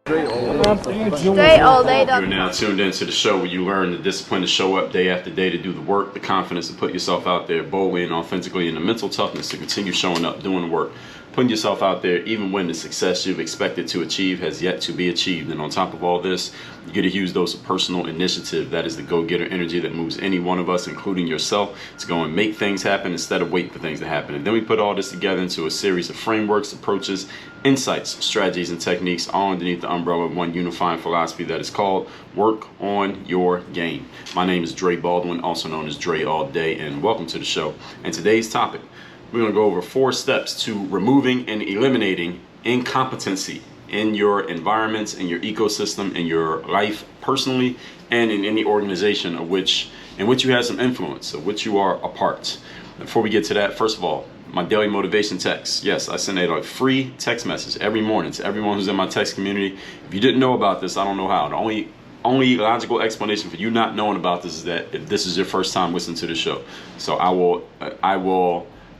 Straight all day. You're now tuned into the show where you learn the discipline to show up day after day, to do the work, the confidence to put yourself out there boldly and authentically, and the mental toughness to continue showing up, doing the work, putting yourself out there even when the success you've expected to achieve has yet to be achieved. And on top of all this, you get a huge dose of personal initiative. That is the go-getter energy that moves any one of us, including yourself, to go and make things happen instead of waiting for things to happen. And then we put all this together into a series of frameworks, approaches, insights, strategies, and techniques, all underneath the umbrella of one unifying philosophy that is called Work on Your Game. My name is Baldwin, also known as Dre All Day, and welcome to the show. And today's topic, we're going to go over 4 steps to removing and eliminating incompetency in your environments, in your ecosystem, in your life personally, and in any organization in which you have some influence, of which you are a part. Before we get to that, first of all, my daily motivation text. Yes, I send a free text message every morning to everyone who's in my text community. If you didn't know about this, I don't know how. The only logical explanation for you not knowing about this is that if this is your first time listening to the show. So I will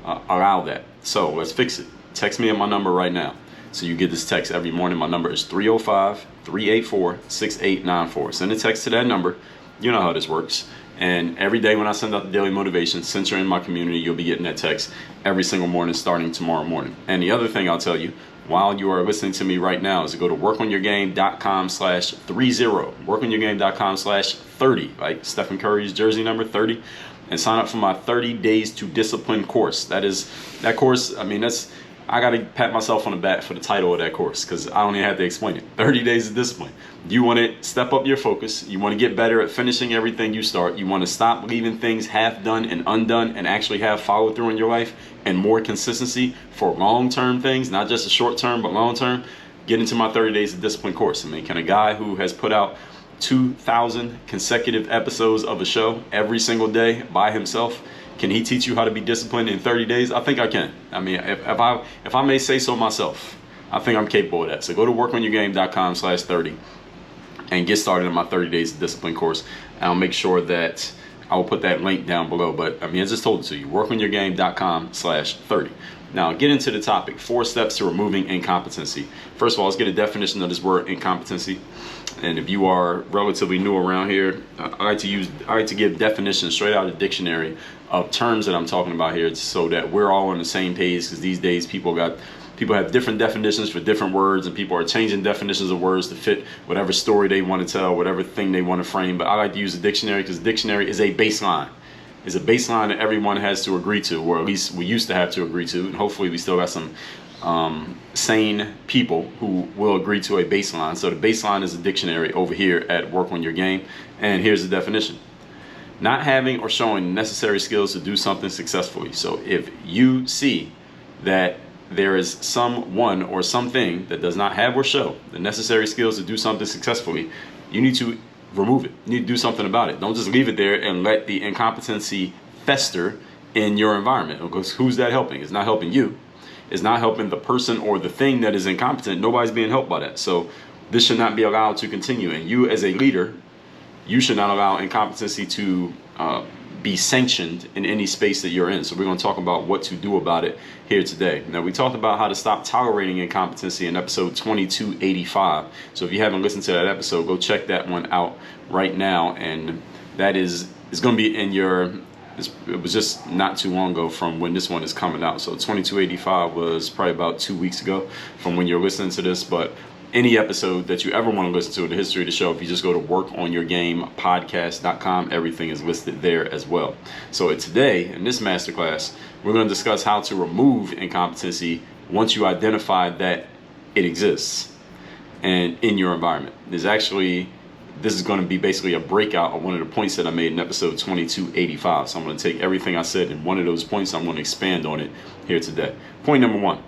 allow that. So let's fix it. Text me at my number right now. So you get this text every morning. My number is 305-384-6894. Send a text to that number. You know how this works. And every day when I send out the daily motivation, since you're in my community, you'll be getting that text every single morning starting tomorrow morning. And the other thing I'll tell you while you are listening to me right now is to go to workonyourgame.com/30, workonyourgame.com/30, like Stephen Curry's jersey number 30, and sign up for my 30 Days to Discipline course. That course, I got to pat myself on the back for the title of that course because I don't even have to explain it. 30 Days of Discipline. You want to step up your focus. You want to get better at finishing everything you start. You want to stop leaving things half done and undone and actually have follow through in your life and more consistency for long-term things, not just a short-term, but long-term. Get into my 30 Days of Discipline course. Can a guy who has put out 2,000 consecutive episodes of a show every single day by himself, can he teach you how to be disciplined in 30 days? I think I can. If I may say so myself, I think I'm capable of that. So go to workonyourgame.com/30 and get started on my 30 Days of Discipline course. And I'll make sure that I will put that link down below. But I just told it to you, workonyourgame.com/30. Now get into the topic, 4 steps to removing incompetency. First of all, let's get a definition of this word incompetency. And if you are relatively new around here, I like to give definitions straight out of the dictionary of terms that I'm talking about here, so that we're all on the same page. Because these days people have different definitions for different words, and people are changing definitions of words to fit whatever story they want to tell, whatever thing they want to frame. But I like to use the dictionary because the dictionary is a baseline. It's a baseline that everyone has to agree to, or at least we used to have to agree to, and hopefully we still got some sane people who will agree to a baseline. So the baseline is a dictionary over here at Work on Your Game, and here's the definition: not having or showing necessary skills to do something successfully. So if you see that there is someone or something that does not have or show the necessary skills to do something successfully, you need to remove it. You need to do something about it. Don't just leave it there and let the incompetency fester in your environment, because who's that helping? It's not helping you. It's not helping the person or the thing that is incompetent. Nobody's being helped by that. So this should not be allowed to continue. And you as a leader, you should not allow incompetency to be sanctioned in any space that you're in. So we're going to talk about what to do about it here today. Now, we talked about how to stop tolerating incompetency in episode 2285. So if you haven't listened to that episode, go check that one out right now. And that is going to be in your... It was just not too long ago from when this one is coming out. So 2285 was probably about 2 weeks ago from when you're listening to this. But any episode that you ever want to listen to in the history of the show, if you just go to workonyourgamepodcast.com, everything is listed there as well. So today, in this masterclass, we're going to discuss how to remove incompetency once you identify that it exists and in your environment. This is going to be basically a breakout of one of the points that I made in episode 2285. So I'm going to take everything I said in one of those points. I'm going to expand on it here today. Point number 1.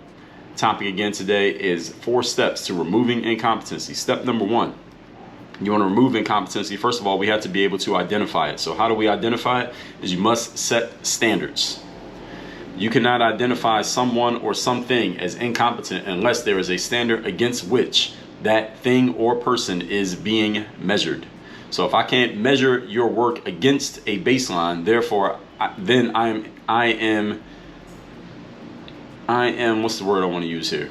Topic again today is 4 steps to removing incompetency. Step number 1. You want to remove incompetency. First of all, we have to be able to identify it. So how do we identify it? Is you must set standards. You cannot identify someone or something as incompetent unless there is a standard against which that thing or person is being measured. So if I can't measure your work against a baseline, therefore, then I am, what's the word I want to use here?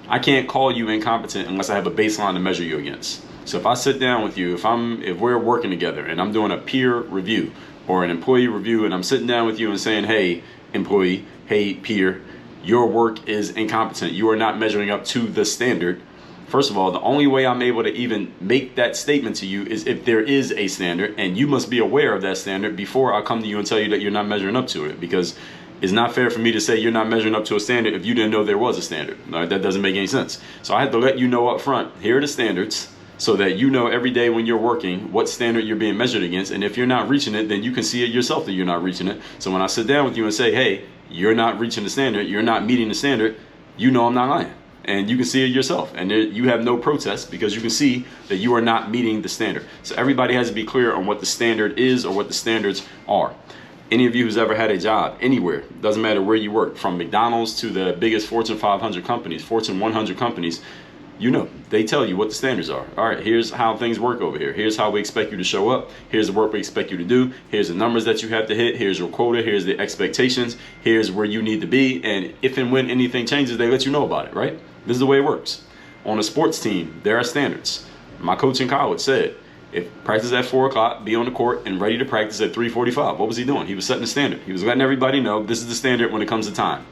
I can't call you incompetent unless I have a baseline to measure you against. So if I sit down with you, if we're working together and I'm doing a peer review or an employee review, and I'm sitting down with you and saying, hey, employee, hey, peer, your work is incompetent. You are not measuring up to the standard. First of all, the only way I'm able to even make that statement to you is if there is a standard, and you must be aware of that standard before I come to you and tell you that you're not measuring up to it, because it's not fair for me to say you're not measuring up to a standard if you didn't know there was a standard. That doesn't make any sense. So I have to let you know up front, here are the standards, so that you know every day when you're working what standard you're being measured against. And if you're not reaching it, then you can see it yourself that you're not reaching it. So when I sit down with you and say, hey, you're not reaching the standard, you're not meeting the standard, you know I'm not lying. And you can see it yourself. And you have no protest because you can see that you are not meeting the standard. So everybody has to be clear on what the standard is or what the standards are. Any of you who's ever had a job anywhere, doesn't matter where you work, from McDonald's to the biggest Fortune 500 companies, Fortune 100 companies, you know, they tell you what the standards are. All right, here's how things work over here. Here's how we expect you to show up. Here's the work we expect you to do. Here's the numbers that you have to hit. Here's your quota. Here's the expectations. Here's where you need to be. And if and when anything changes, they let you know about it, right? This is the way it works. On a sports team, there are standards. My coach in college said, if practice at 4 o'clock, be on the court and ready to practice at 3:45. What was he doing? He was setting the standard. He was letting everybody know this is the standard when it comes to time.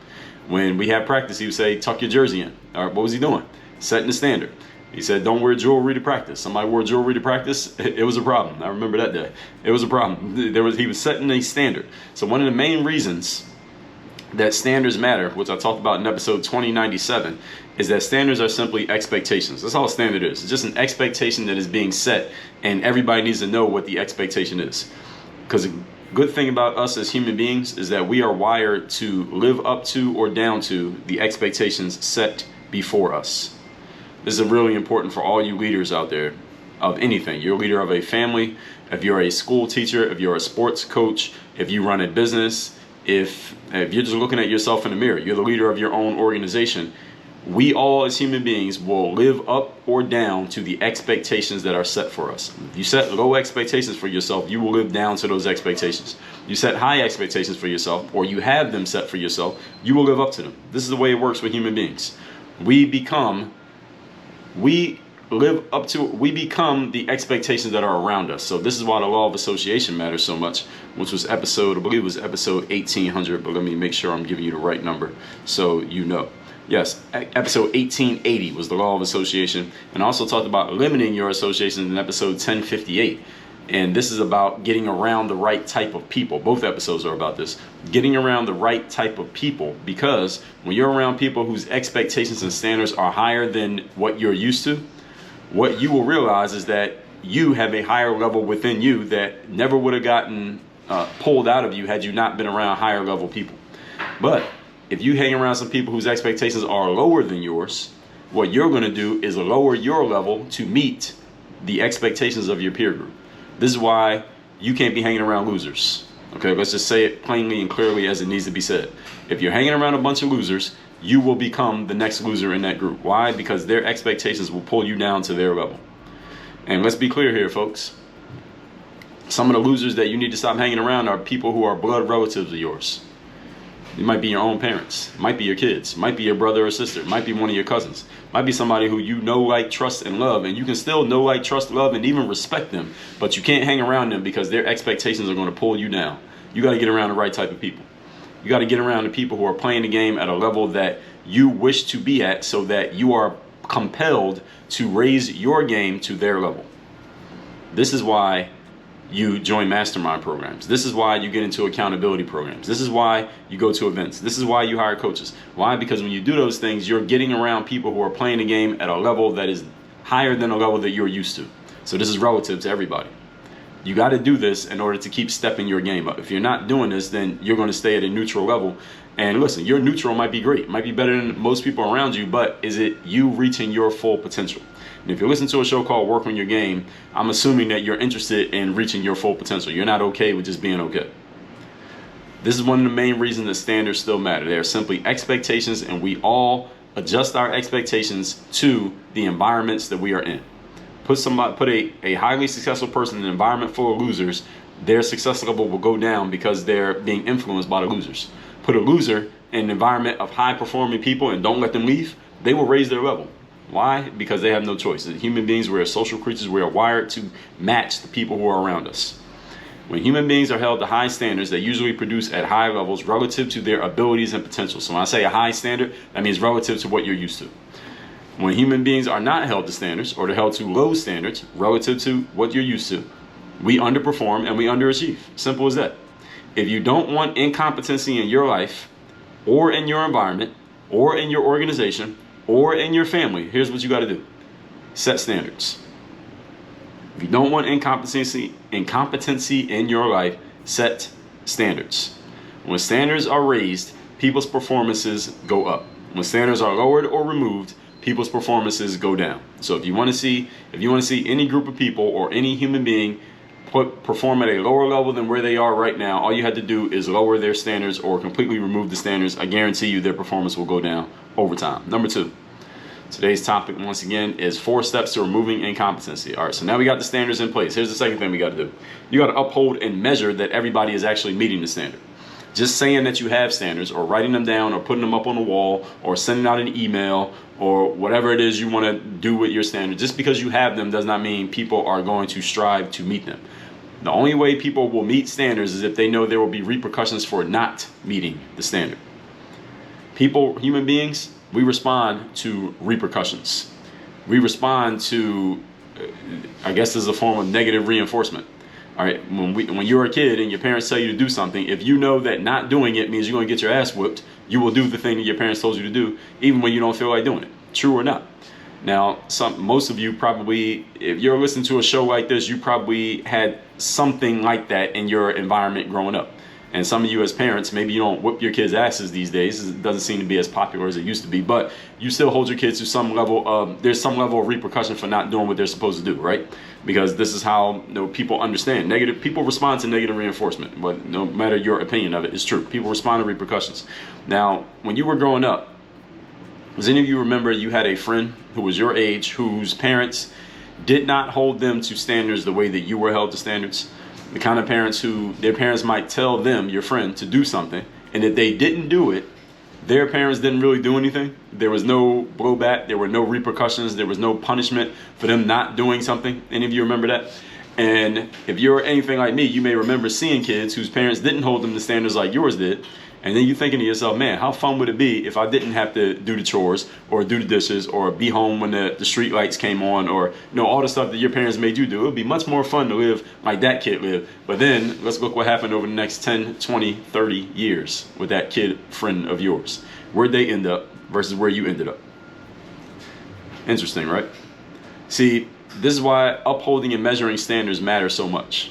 When we have practice, he would say, tuck your jersey in. All right, what was he doing? Setting the standard. He said, don't wear jewelry to practice. Somebody wore jewelry to practice. It was a problem. I remember that day. It was a problem. He was setting a standard. So one of the main reasons that standards matter, which I talked about in episode 2097, is that standards are simply expectations. That's all a standard is. It's just an expectation that is being set, and everybody needs to know what the expectation is. Because a good thing about us as human beings is that we are wired to live up to or down to the expectations set before us. This is really important for all you leaders out there of anything. You're a leader of a family, if you're a school teacher, if you're a sports coach, if you run a business, if you're just looking at yourself in the mirror, you're the leader of your own organization. We all as human beings will live up or down to the expectations that are set for us. If you set low expectations for yourself, you will live down to those expectations. You set high expectations for yourself, or you have them set for yourself, you will live up to them. This is the way it works with human beings. We become the expectations that are around us. So this is why the law of association matters so much, which was I believe it was episode 1800, but let me make sure I'm giving you the right number so you know. Yes, episode 1880 was the law of association, and I also talked about limiting your associations in episode 1058. And this is about getting around the right type of people. Both episodes are about this. Getting around the right type of people, because when you're around people whose expectations and standards are higher than what you're used to, what you will realize is that you have a higher level within you that never would have gotten pulled out of you had you not been around higher level people. But if you hang around some people whose expectations are lower than yours, what you're going to do is lower your level to meet the expectations of your peer group. This is why you can't be hanging around losers. Okay, let's just say it plainly and clearly as it needs to be said. If you're hanging around a bunch of losers, you will become the next loser in that group. Why? Because their expectations will pull you down to their level. And let's be clear here, folks. Some of the losers that you need to stop hanging around are people who are blood relatives of yours. It might be your own parents, it might be your kids, it might be your brother or sister, it might be one of your cousins, it might be somebody who you know, like, trust, and love, and you can still know, like, trust, love, and even respect them, but you can't hang around them because their expectations are going to pull you down. You got to get around the right type of people. You got to get around the people who are playing the game at a level that you wish to be at, so that you are compelled to raise your game to their level. This is why you join mastermind programs. This is why you get into accountability programs. This is why you go to events. This is why you hire coaches. Why? Because when you do those things, you're getting around people who are playing the game at a level that is higher than a level that you're used to. So this is relative to everybody. You got to do this in order to keep stepping your game up. If you're not doing this, then you're going to stay at a neutral level. And listen, your neutral might be great, might be better than most people around you, but is it you reaching your full potential? And if you listen to a show called Work on Your Game, I'm assuming that you're interested in reaching your full potential. You're not okay with just being okay. This is one of the main reasons that standards still matter. They are simply expectations, and we all adjust our expectations to the environments that we are in. Put a highly successful person in an environment full of losers, their success level will go down because they're being influenced by the losers. Put a loser in an environment of high performing people and don't let them leave, they will raise their level. Why? Because they have no choice. As human beings, we're social creatures. We are wired to match the people who are around us. When human beings are held to high standards, they usually produce at high levels relative to their abilities and potential. So when I say a high standard, that means relative to what you're used to. When human beings are not held to standards, or they're held to low standards relative to what you're used to, we underperform and we underachieve. Simple as that. If you don't want incompetency in your life, or in your environment, or in your organization, or in your family, here's what you got to do. Set standards. If you don't want incompetency in your life, set standards. When standards are raised, people's performances go up. When standards are lowered or removed, people's performances go down. So if you want to see any group of people or any human being perform at a lower level than where they are right now, all you had to do is lower their standards or completely remove the standards. I guarantee you their performance will go down over time. Number 2. Today's topic, once again, is 4 steps to removing incompetency. All right, so now we got the standards in place. Here's the second thing we got to do. You got to uphold and measure that everybody is actually meeting the standard. Just saying that you have standards, or writing them down, or putting them up on the wall, or sending out an email, or whatever it is you want to do with your standards, just because you have them does not mean people are going to strive to meet them. The only way people will meet standards is if they know there will be repercussions for not meeting the standard. People, human beings, we respond to repercussions. We respond to, I guess this is a form of negative reinforcement. All right, when you're a kid and your parents tell you to do something, if you know that not doing it means you're going to get your ass whooped, you will do the thing that your parents told you to do, even when you don't feel like doing it. True or not? Now, most of you probably, if you're listening to a show like this, you probably had something like that in your environment growing up. And some of you as parents, maybe you don't whip your kids' asses these days. It doesn't seem to be as popular as it used to be, but you still hold your kids to some level of, there's some level of repercussion for not doing what they're supposed to do, right? Because this is how people understand. People respond to negative reinforcement, but no matter your opinion of it, it's true. People respond to repercussions. Now, when you were growing up, does any of you remember you had a friend who was your age, whose parents did not hold them to standards the way that you were held to standards? The kind of parents who their parents might tell them, your friend, to do something, and if they didn't do it, their parents didn't really do anything. There was no blowback, there were no repercussions, there was no punishment for them not doing something. Any of you remember that? And if you're anything like me, you may remember seeing kids whose parents didn't hold them to standards like yours did. And then you're thinking to yourself, man, how fun would it be if I didn't have to do the chores or do the dishes or be home when the street lights came on, or all the stuff that your parents made you do. It would be much more fun to live like that kid lived. But then let's look what happened over the next 10, 20, 30 years with that kid friend of yours. Where'd they end up versus where you ended up? Interesting, right? See, this is why upholding and measuring standards matter so much.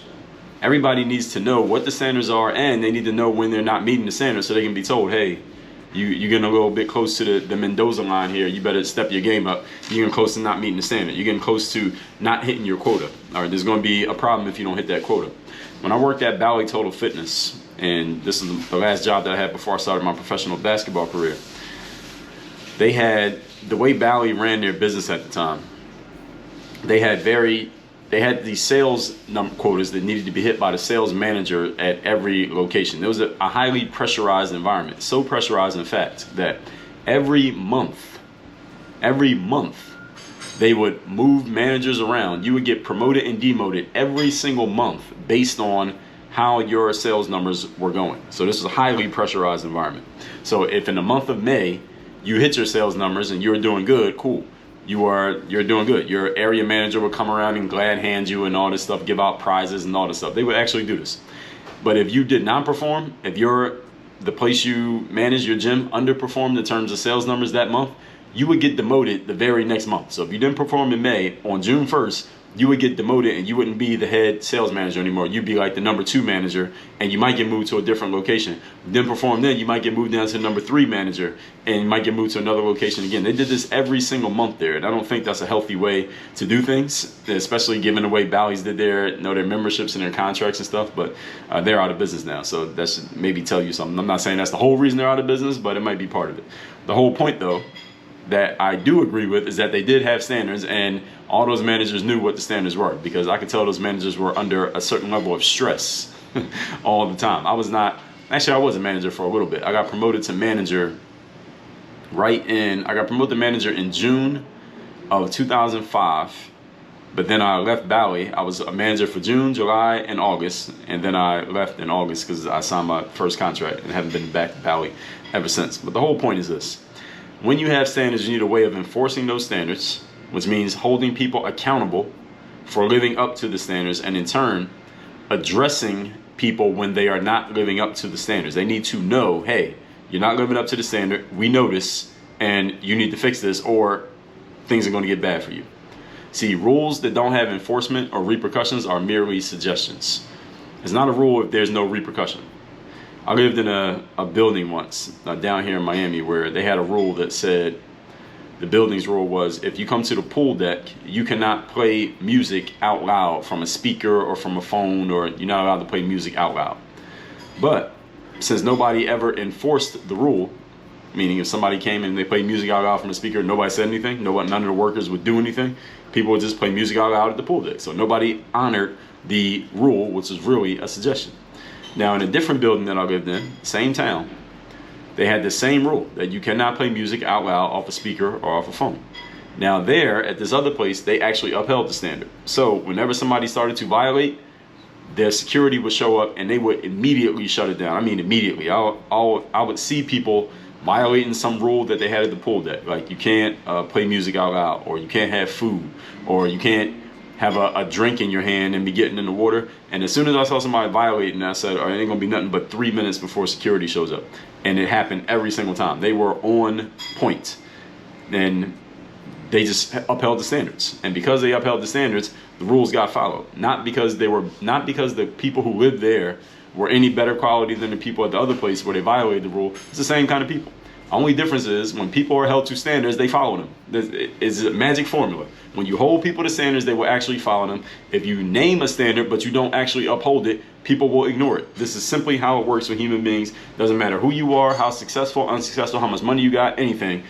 Everybody needs to know what the standards are, and they need to know when they're not meeting the standards so they can be told, hey, you're getting a little bit close to the Mendoza line here. You better step your game up. You're getting close to not meeting the standard. You're getting close to not hitting your quota. All right, there's going to be a problem if you don't hit that quota. When I worked at Bally Total Fitness, and this is the last job that I had before I started my professional basketball career, they had, the way Bally ran their business at the time, they had these sales quotas that needed to be hit by the sales manager at every location. There was a highly pressurized environment, so pressurized in fact that every month they would move managers around. You would get promoted and demoted every single month based on how your sales numbers were going. So this is a highly pressurized environment. So if in the month of May you hit your sales numbers and you're doing good, cool. You're doing good. Your area manager would come around and glad hand you and all this stuff, give out prizes and all this stuff. They would actually do this. But if you did not perform, if the place you manage, your gym, underperformed in terms of sales numbers that month, you would get demoted the very next month. So if you didn't perform in May, on June 1st, you would get demoted and you wouldn't be the head sales manager anymore. You'd be like the number 2 manager, and you might get moved to a different location. You didn't perform then, you might get moved down to the number 3 manager, and you might get moved to another location again. They did this every single month there, and I don't think that's a healthy way to do things, especially given the way Bally's did their memberships and their contracts and stuff. But they're out of business now, so that should maybe tell you something. I'm not saying that's the whole reason they're out of business, but it might be part of it. The whole point, though, that I do agree with is that they did have standards, and all those managers knew what the standards were, because I could tell those managers were under a certain level of stress all the time. I was a manager for a little bit. I got promoted to manager I got promoted to manager in June of 2005. But then I left Bally. I was a manager for June, July, and August. And then I left in August because I signed my first contract and haven't been back to Bally ever since. But the whole point is this. When you have standards, you need a way of enforcing those standards, which means holding people accountable for living up to the standards, and in turn, addressing people when they are not living up to the standards. They need to know, hey, you're not living up to the standard. We notice, and you need to fix this, or things are going to get bad for you. See, rules that don't have enforcement or repercussions are merely suggestions. It's not a rule if there's no repercussion. I lived in a building once down here in Miami where they had a rule that said, the building's rule was, if you come to the pool deck, you cannot play music out loud from a speaker or from a phone, or you're not allowed to play music out loud. But since nobody ever enforced the rule, meaning if somebody came and they played music out loud from a speaker, nobody said anything, none of the workers would do anything, people would just play music out loud at the pool deck. So nobody honored the rule, which is really a suggestion. Now in a different building that I lived in, same town, they had the same rule that you cannot play music out loud off a speaker or off a phone. Now there, at this other place, they actually upheld the standard. So whenever somebody started to violate, their security would show up and they would immediately shut it down. I mean immediately. I would see people violating some rule that they had at the pool deck. Like you can't play music out loud, or you can't have food, or you can't have a drink in your hand and be getting in the water. And as soon as I saw somebody violating, I said, all right, it ain't gonna be nothing but 3 minutes before security shows up. And it happened every single time. They were on point. And they just upheld the standards. And because they upheld the standards, the rules got followed. Not because the people who lived there were any better quality than the people at the other place where they violated the rule. It's the same kind of people. Only difference is when people are held to standards, they follow them. It's a magic formula. When you hold people to standards, they will actually follow them. If you name a standard but you don't actually uphold it, people will ignore it. This is simply how it works with human beings. Doesn't matter who you are, how successful, unsuccessful, how much money you got, anything.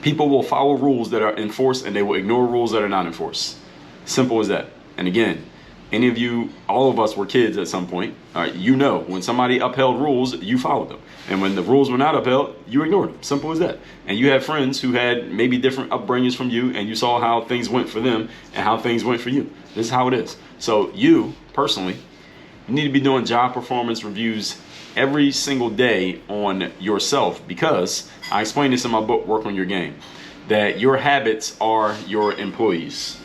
People will follow rules that are enforced and they will ignore rules that are not enforced. Simple as that. And again, any of you, all of us were kids at some point. All right, you know, when somebody upheld rules, you followed them. And when the rules were not upheld, you ignored them. Simple as that. And you have friends who had maybe different upbringings from you, and you saw how things went for them and how things went for you. This is how it is. So you, personally, you need to be doing job performance reviews every single day on yourself, because I explain this in my book, Work on Your Game, that your habits are your employees.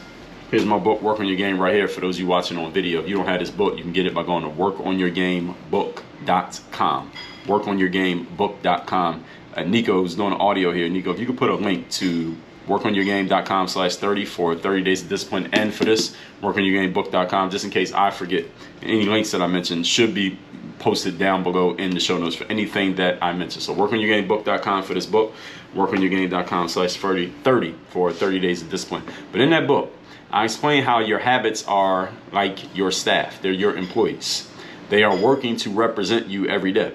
Here's my book, Work on Your Game, right here for those of you watching on video. If you don't have this book, you can get it by going to workonyourgamebook.com. Workonyourgamebook.com. Nico's doing audio here. Nico, if you could put a link to workonyourgame.com/30 for 30 days of discipline, and for this, workonyourgamebook.com, just in case I forget. Any links that I mentioned should be posted down below in the show notes for anything that I mentioned. So workonyourgamebook.com for this book, workonyourgame.com/30 for 30 days of discipline. But in that book, I explain how your habits are like your staff. They're your employees. They are working to represent you every day.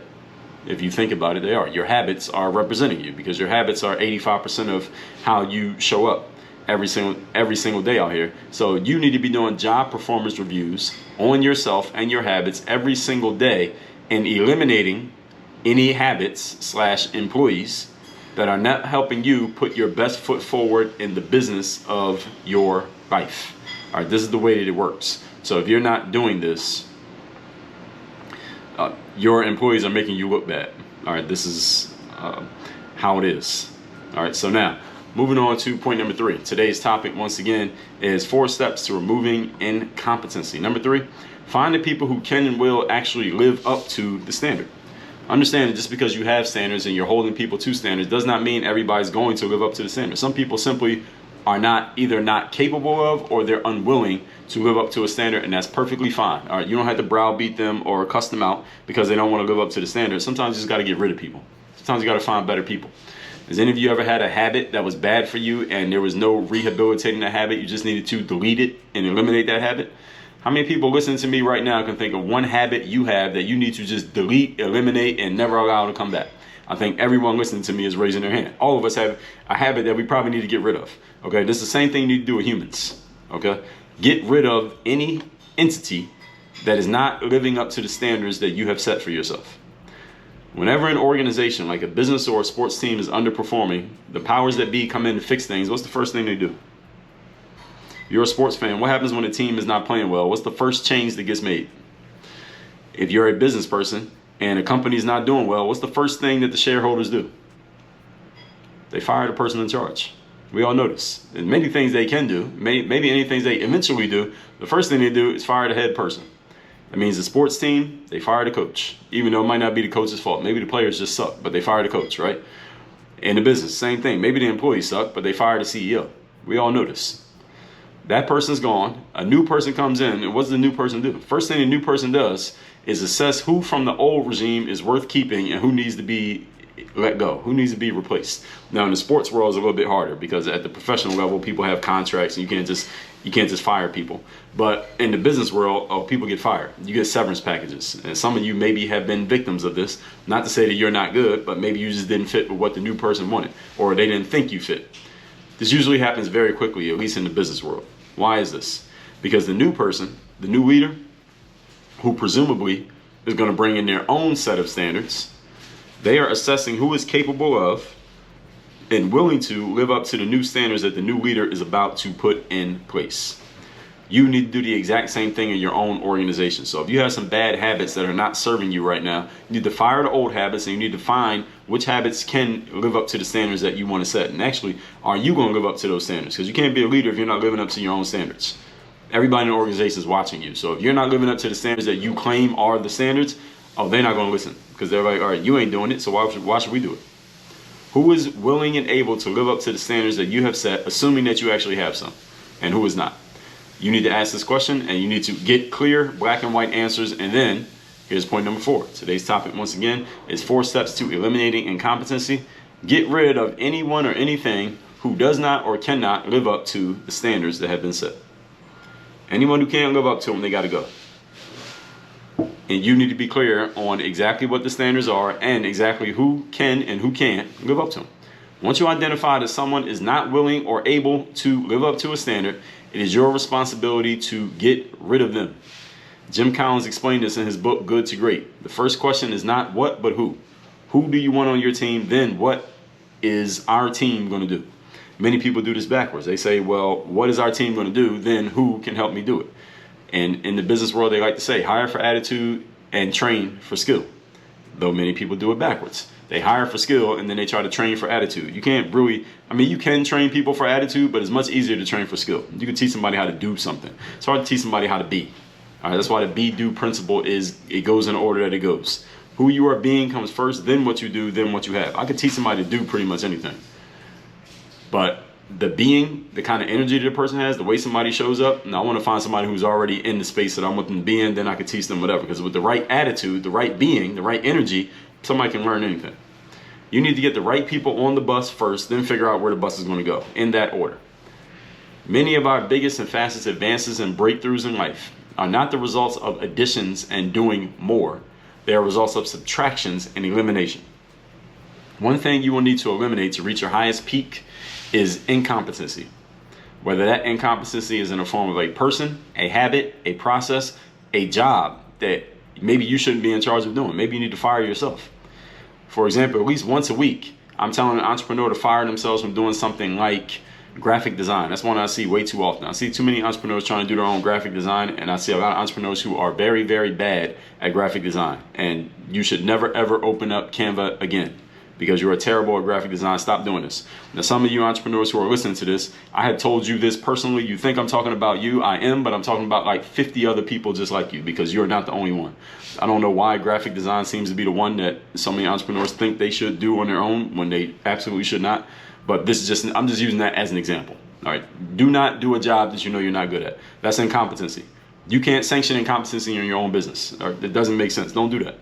If you think about it, they are. Your habits are representing you, because your habits are 85% of how you show up every single day out here. So you need to be doing job performance reviews on yourself and your habits every single day, and eliminating any habits/employees that are not helping you put your best foot forward in the business of your life. All right, this is the way that it works. So if you're not doing this, your employees are making you look bad. All right, this is how it is. All right, so now moving on to point number 3. Today's topic, once again, is 4 steps to removing incompetency. Number 3, find the people who can and will actually live up to the standard. Understand that just because you have standards and you're holding people to standards does not mean everybody's going to live up to the standard. Some people simply are either not capable of, or they're unwilling to live up to a standard, and that's perfectly fine. All right, you don't have to browbeat them or cuss them out because they don't want to live up to the standard. Sometimes you just got to get rid of people. Sometimes you got to find better people. Has any of you ever had a habit that was bad for you and there was no rehabilitating that habit? You just needed to delete it and eliminate that habit? How many people listening to me right now can think of one habit you have that you need to just delete, eliminate, and never allow to come back? I think everyone listening to me is raising their hand. All of us have a habit that we probably need to get rid of. Okay, this is the same thing you need to do with humans. Okay, get rid of any entity that is not living up to the standards that you have set for yourself. Whenever an organization like a business or a sports team is underperforming, the powers that be come in to fix things. What's the first thing they do? You're a sports fan. What happens when a team is not playing well? What's the first change that gets made? If you're a business person and a company is not doing well, what's the first thing that the shareholders do? They fire the person in charge. We all know this. And many things they can do, maybe any things they eventually do, the first thing they do is fire the head person. That means the sports team, they fire the coach, even though it might not be the coach's fault. Maybe the players just suck, but they fire the coach, right? In the business, same thing. Maybe the employees suck, but they fire the CEO. We all know this. That person's gone. A new person comes in, and what does the new person do? First thing the new person does is assess who from the old regime is worth keeping and who needs to be let go, who needs to be replaced. Now in the sports world it's a little bit harder because at the professional level people have contracts and you can't just fire people. But in the business world, people get fired. You get severance packages, and some of you maybe have been victims of this. Not to say that you're not good, but maybe you just didn't fit with what the new person wanted, or they didn't think you fit. This usually happens very quickly, at least in the business world. Why is this? Because the new person, the new leader, who presumably is going to bring in their own set of standards, they are assessing who is capable of and willing to live up to the new standards that the new leader is about to put in place. You need to do the exact same thing in your own organization. So if you have some bad habits that are not serving you right now, you need to fire the old habits and you need to find which habits can live up to the standards that you want to set. And actually, are you going to live up to those standards? Because you can't be a leader if you're not living up to your own standards. Everybody in the organization is watching you. So if you're not living up to the standards that you claim are the standards, they're not going to listen. Because they're like, all right, you ain't doing it, so why should we do it? Who is willing and able to live up to the standards that you have set, assuming that you actually have some, and who is not? You need to ask this question, and you need to get clear, black and white answers. And then, here's point number 4. Today's topic, once again, is 4 steps to eliminating incompetency. Get rid of anyone or anything who does not or cannot live up to the standards that have been set. Anyone who can't live up to them, they got to go. And you need to be clear on exactly what the standards are and exactly who can and who can't live up to them. Once you identify that someone is not willing or able to live up to a standard, it is your responsibility to get rid of them. Jim Collins explained this in his book, Good to Great. The first question is not what, but who. Who do you want on your team? Then what is our team going to do? Many people do this backwards. They say, well, what is our team going to do? Then who can help me do it? And in the business world, they like to say, hire for attitude and train for skill. Though many people do it backwards. They hire for skill and then they try to train for attitude. You can't really, you can train people for attitude, but it's much easier to train for skill. You can teach somebody how to do something. It's hard to teach somebody how to be. All right, that's why the be-do principle is, it goes in the order that it goes. Who you are being comes first, then what you do, then what you have. I could teach somebody to do pretty much anything. But the being, the kind of energy that a person has, the way somebody shows up, and I want to find somebody who's already in the space that I want them to be in, then I could teach them whatever. Because with the right attitude, the right being, the right energy, somebody can learn anything. You need to get the right people on the bus first, then figure out where the bus is going to go, in that order. Many of our biggest and fastest advances and breakthroughs in life are not the results of additions and doing more. They are results of subtractions and elimination. One thing you will need to eliminate to reach your highest peak is incompetency. Whether that incompetency is in the form of a person, a habit, a process, a job that maybe you shouldn't be in charge of doing. Maybe you need to fire yourself. For example, at least once a week, I'm telling an entrepreneur to fire themselves from doing something like graphic design. That's one I see way too often. I see too many entrepreneurs trying to do their own graphic design, and I see a lot of entrepreneurs who are very, very bad at graphic design. And you should never, ever open up Canva again because you're terrible at graphic design. Stop doing this. Now, some of you entrepreneurs who are listening to this, I have told you this personally. You think I'm talking about you. I am, but I'm talking about like 50 other people just like you because you're not the only one. I don't know why graphic design seems to be the one that so many entrepreneurs think they should do on their own when they absolutely should not. But this is just, I'm just using that as an example. All right. Do not do a job that you know you're not good at. That's incompetency. You can't sanction incompetency in your own business. All right? It doesn't make sense. Don't do that.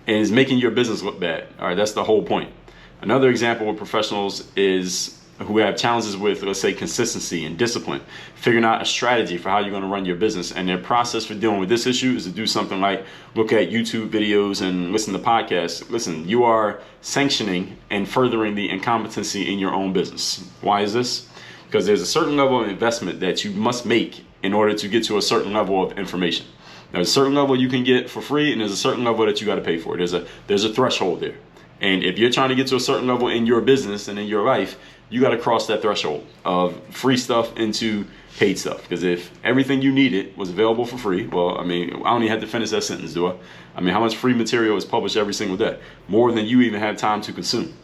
And it's making your business look bad. All right. That's the whole point. Another example with professionals is who have challenges with, let's say, consistency and discipline, figuring out a strategy for how you're going to run your business. And their process for dealing with this issue is to do something like look at YouTube videos and listen to podcasts. Listen, you are sanctioning and furthering the incompetency in your own business. Why is this? Because there's a certain level of investment that you must make in order to get to a certain level of information. There's a certain level you can get for free, and there's a certain level that you got to pay for. There's a threshold there. And if you're trying to get to a certain level in your business and in your life, you got to cross that threshold of free stuff into paid stuff. Because if everything you needed was available for free, well, I mean, I don't even have to finish that sentence, do I? I mean, how much free material is published every single day? More than you even have time to consume.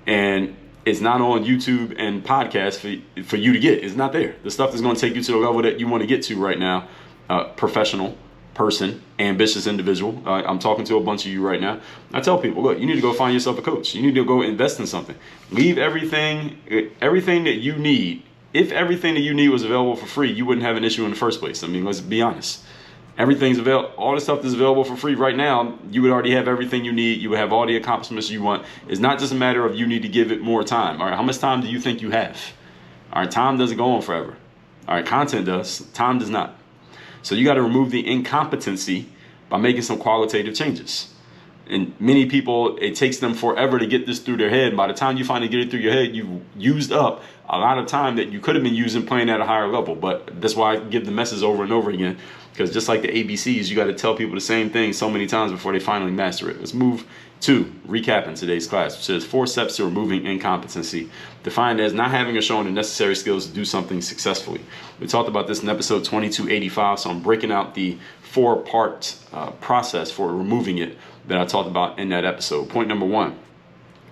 And it's not on YouTube and podcasts for you to get. It's not there. The stuff that's going to take you to the level that you want to get to right now, professional person, ambitious individual. I'm talking to a bunch of you right now. I tell people, look, you need to go find yourself a coach. You need to go invest in something. Leave everything that you need. If everything that you need was available for free, you wouldn't have an issue in the first place. I mean, let's be honest. Everything's available. All the stuff that's available for free right now, you would already have everything you need. You would have all the accomplishments you want. It's not just a matter of you need to give it more time. All right, how much time do you think you have? All right, time doesn't go on forever. All right, content does. Time does not. So you got to remove the incompetency by making some qualitative changes. And many people, it takes them forever to get this through their head. By the time you finally get it through your head, you've used up a lot of time that you could have been using playing at a higher level. But that's why I give the message over and over again. Because just like the ABCs, you got to tell people the same thing so many times before they finally master it. Let's move to recapping today's class, which says 4 steps to removing incompetency, defined as not having or showing the necessary skills to do something successfully. We talked about this in episode 2285, so I'm breaking out the 4-part process for removing it that I talked about in that episode. Point number 1,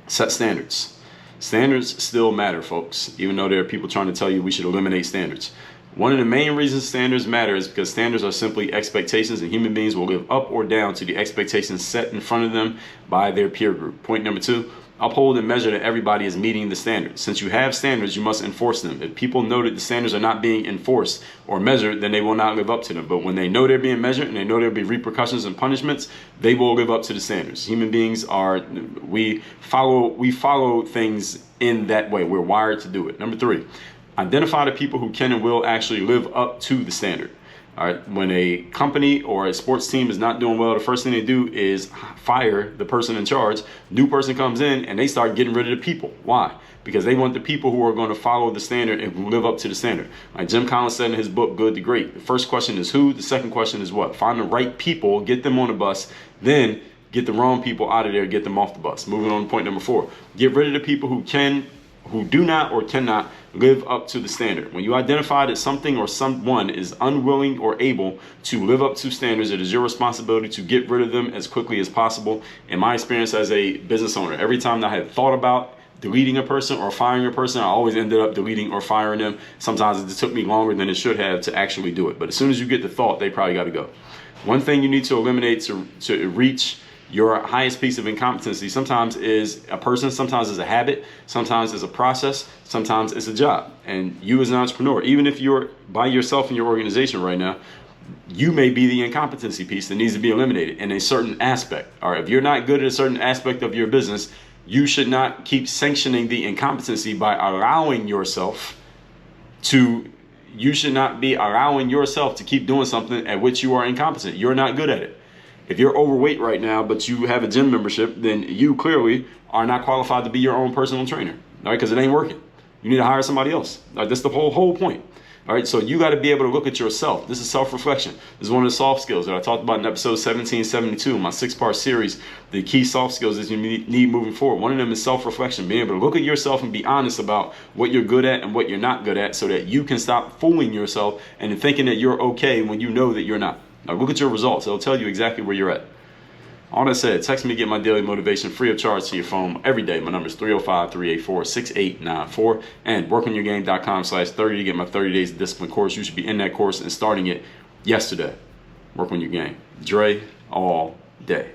set standards. Standards still matter, folks, even though there are people trying to tell you we should eliminate standards. One of the main reasons standards matter is because standards are simply expectations, and human beings will live up or down to the expectations set in front of them by their peer group. Point number 2, uphold and measure that everybody is meeting the standards. Since you have standards, you must enforce them. If people know that the standards are not being enforced or measured, then they will not live up to them. But when they know they're being measured and they know there'll be repercussions and punishments, they will live up to the standards. Human beings we follow things in that way. We're wired to do it. Number 3, identify the people who can and will actually live up to the standard. All right. When a company or a sports team is not doing well, the first thing they do is fire the person in charge. New person comes in and they start getting rid of the people. Why? Because they want the people who are going to follow the standard and who live up to the standard. Like Jim Collins said in his book, Good to Great, the first question is who? The second question is what? Find the right people, get them on the bus, then get the wrong people out of there, get them off the bus. Moving on to point number 4, get rid of the people who do not or cannot live up to the standard. When you identify that something or someone is unwilling or able to live up to standards, it is your responsibility to get rid of them as quickly as possible. In my experience as a business owner, every time that I had thought about deleting a person or firing a person, I always ended up deleting or firing them. Sometimes it took me longer than it should have to actually do it. But as soon as you get the thought, they probably got to go. One thing you need to eliminate to reach your highest piece of incompetency sometimes is a person, sometimes is a habit, sometimes is a process, sometimes it's a job. And you as an entrepreneur, even if you're by yourself in your organization right now, you may be the incompetency piece that needs to be eliminated in a certain aspect. All right, if you're not good at a certain aspect of your business, you should not keep sanctioning the incompetency by allowing yourself to keep doing something at which you are incompetent. You're not good at it. If you're overweight right now, but you have a gym membership, then you clearly are not qualified to be your own personal trainer, all right? Because it ain't working. You need to hire somebody else. All right, that's the whole point. All right, so you got to be able to look at yourself. This is self-reflection. This is one of the soft skills that I talked about in episode 1772, my 6-part series, the key soft skills that you need moving forward. One of them is self-reflection, being able to look at yourself and be honest about what you're good at and what you're not good at so that you can stop fooling yourself and thinking that you're okay when you know that you're not. Now look at your results. It'll tell you exactly where you're at. All that said, text me to get my daily motivation free of charge to your phone every day. My number is 305-384-6894 and workonyourgame.com/30 to get my 30 days of discipline course. You should be in that course and starting it yesterday. Work on your game. Dre all day.